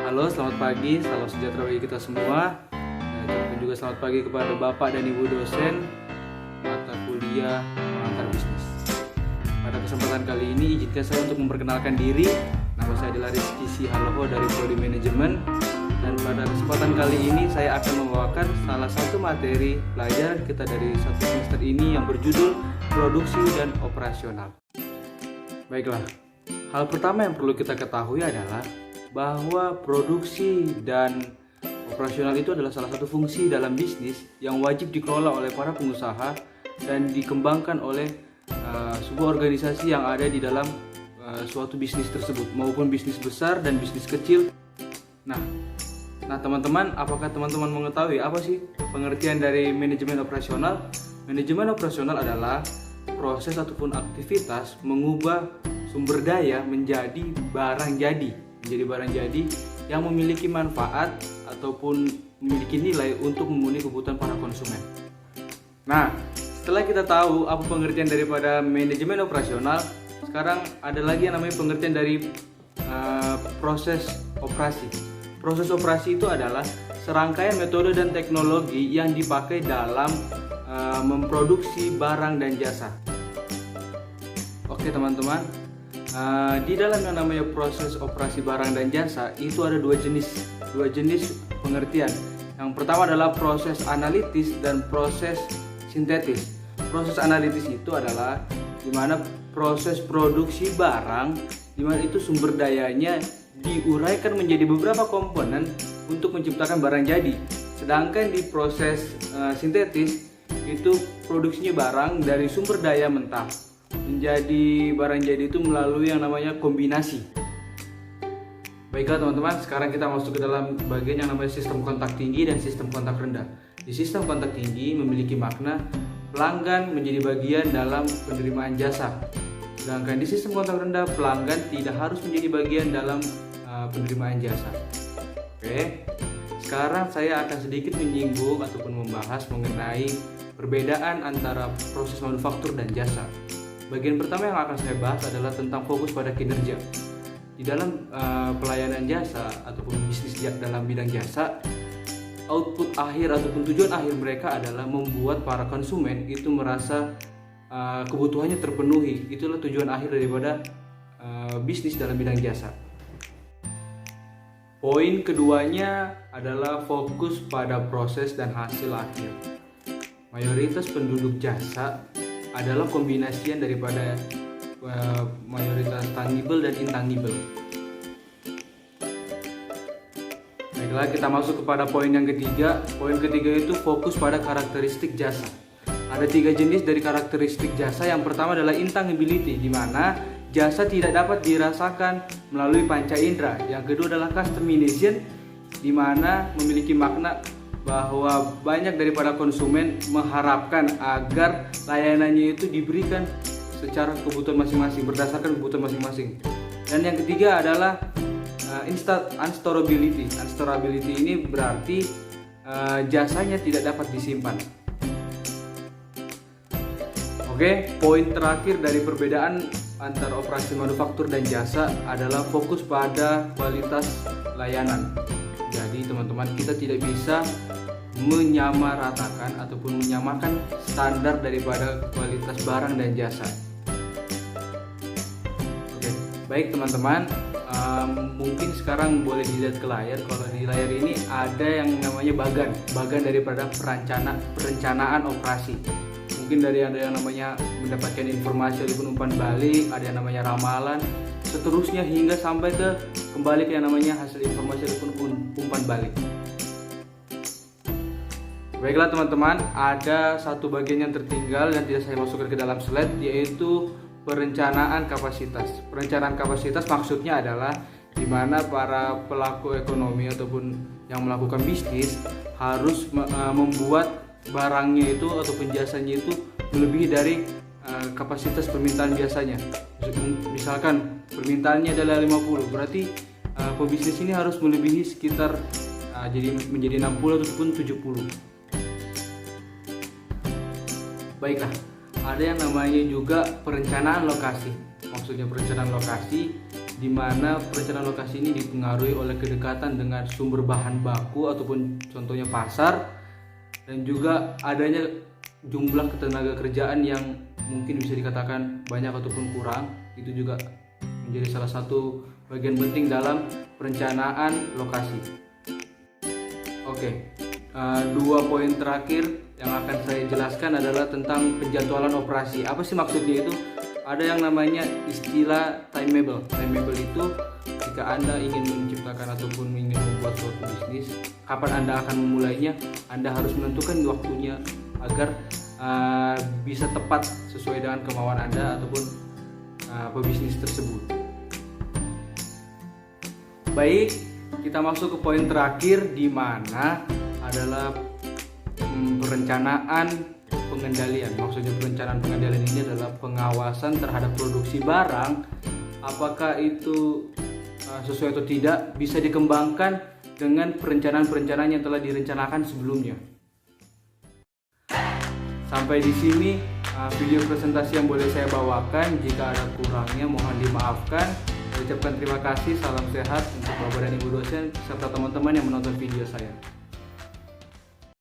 Halo, selamat pagi, salam sejahtera bagi kita semua. Dan juga selamat pagi kepada Bapak dan Ibu dosen mata kuliah pengantar bisnis. Pada kesempatan kali ini, izinkan saya untuk memperkenalkan diri. Nama saya adalah Rizky Sihaloho dari Prodi Manajemen. Dan pada kesempatan kali ini, saya akan membawakan salah satu materi pelajaran kita dari satu semester ini yang berjudul Produksi dan Operasional. Baiklah, hal pertama yang perlu kita ketahui adalah bahwa produksi dan operasional itu adalah salah satu fungsi dalam bisnis yang wajib dikelola oleh para pengusaha dan dikembangkan oleh sebuah organisasi yang ada di dalam suatu bisnis tersebut, maupun bisnis besar dan bisnis kecil. Nah teman-teman, apakah teman-teman mengetahui apa sih pengertian dari manajemen operasional? Manajemen operasional adalah proses ataupun aktivitas mengubah sumber daya menjadi barang jadi yang memiliki manfaat ataupun memiliki nilai untuk memenuhi kebutuhan para konsumen. Nah, setelah kita tahu apa pengertian daripada manajemen operasional, sekarang ada lagi yang namanya pengertian dari proses operasi. Proses operasi itu adalah serangkaian metode dan teknologi yang dipakai dalam memproduksi barang dan jasa. Oke teman-teman, di dalam yang namanya proses operasi barang dan jasa itu ada dua jenis pengertian. Yang pertama adalah proses analitis dan proses sintetis. Proses analitis itu adalah dimana proses produksi barang, dimana itu sumber dayanya diuraikan menjadi beberapa komponen untuk menciptakan barang jadi. Sedangkan di proses sintetis itu produksinya barang dari sumber daya mentah menjadi barang jadi itu melalui yang namanya kombinasi. Baiklah teman-teman, sekarang kita masuk ke dalam bagian yang namanya sistem kontak tinggi dan sistem kontak rendah. Di sistem kontak tinggi memiliki makna pelanggan menjadi bagian dalam penerimaan jasa. Sedangkan di sistem kontak rendah, pelanggan tidak harus menjadi bagian dalam penerimaan jasa. Oke, sekarang saya akan sedikit menyinggung ataupun membahas mengenai perbedaan antara proses manufaktur dan jasa. Bagian pertama yang akan saya bahas adalah tentang fokus pada kinerja. Di dalam pelayanan jasa ataupun bisnis dalam bidang jasa, output akhir ataupun tujuan akhir mereka adalah membuat para konsumen itu merasa kebutuhannya terpenuhi. Itulah tujuan akhir daripada bisnis dalam bidang jasa. Poin keduanya adalah fokus pada proses dan hasil akhir. Mayoritas penduduk jasa adalah kombinasian daripada mayoritas tangible dan intangible. Baiklah, kita masuk kepada poin yang ketiga. Poin ketiga itu fokus pada karakteristik jasa. Ada 3 jenis dari karakteristik jasa. Yang pertama adalah intangibility, di mana jasa tidak dapat dirasakan melalui panca indera. Yang kedua adalah customization, di mana memiliki makna bahwa banyak daripada konsumen mengharapkan agar layanannya itu diberikan secara kebutuhan masing-masing, berdasarkan kebutuhan masing-masing. Dan yang ketiga adalah unstorability. Unstorability ini berarti jasanya tidak dapat disimpan. Oke, poin terakhir dari perbedaan antara operasi manufaktur dan jasa adalah fokus pada kualitas layanan. Jadi teman-teman, kita tidak bisa menyamaratakan ataupun menyamakan standar daripada kualitas barang dan jasa. Oke, baik teman-teman, mungkin sekarang boleh dilihat ke layar. Kalau di layar ini ada yang namanya bagan daripada perencanaan operasi. Mungkin dari ada yang namanya mendapatkan informasi ataupun umpan balik, ada yang namanya ramalan, seterusnya hingga sampai ke kembali ke yang namanya hasil informasi ataupun umpan balik. Baiklah teman-teman, ada satu bagian yang tertinggal yang tidak saya masukkan ke dalam slide, yaitu perencanaan kapasitas. Perencanaan kapasitas maksudnya adalah di mana para pelaku ekonomi ataupun yang melakukan bisnis harus membuat barangnya itu ataupun jasanya itu melebihi dari kapasitas permintaan biasanya. Misalkan permintaannya adalah 50, berarti pebisnis ini harus melebihi sekitar menjadi 60 ataupun 70. Baiklah, ada yang namanya juga perencanaan lokasi. Maksudnya perencanaan lokasi di mana perencanaan lokasi ini dipengaruhi oleh kedekatan dengan sumber bahan baku ataupun contohnya pasar, dan juga adanya jumlah ketenaga kerjaan yang mungkin bisa dikatakan banyak ataupun kurang. Itu juga menjadi salah satu bagian penting dalam perencanaan lokasi. Oke, 2 poin terakhir yang akan saya jelaskan adalah tentang penjadwalan operasi. Apa sih maksudnya itu? Ada yang namanya istilah timeable. Timeable itu jika Anda ingin menciptakan ataupun ingin membuat suatu bisnis, kapan Anda akan memulainya, Anda harus menentukan waktunya agar bisa tepat sesuai dengan kemauan Anda ataupun pebisnis tersebut. Baik, kita masuk ke poin terakhir, di mana adalah perencanaan pengendalian. Maksudnya perencanaan pengendalian ini adalah pengawasan terhadap produksi barang, apakah itu sesuai atau tidak, bisa dikembangkan dengan perencanaan-perencanaan yang telah direncanakan sebelumnya. Sampai di sini video presentasi yang boleh saya bawakan. Jika ada kurangnya mohon dimaafkan. Saya ucapkan terima kasih, salam sehat untuk Bapak dan Ibu dosen serta teman-teman yang menonton video saya.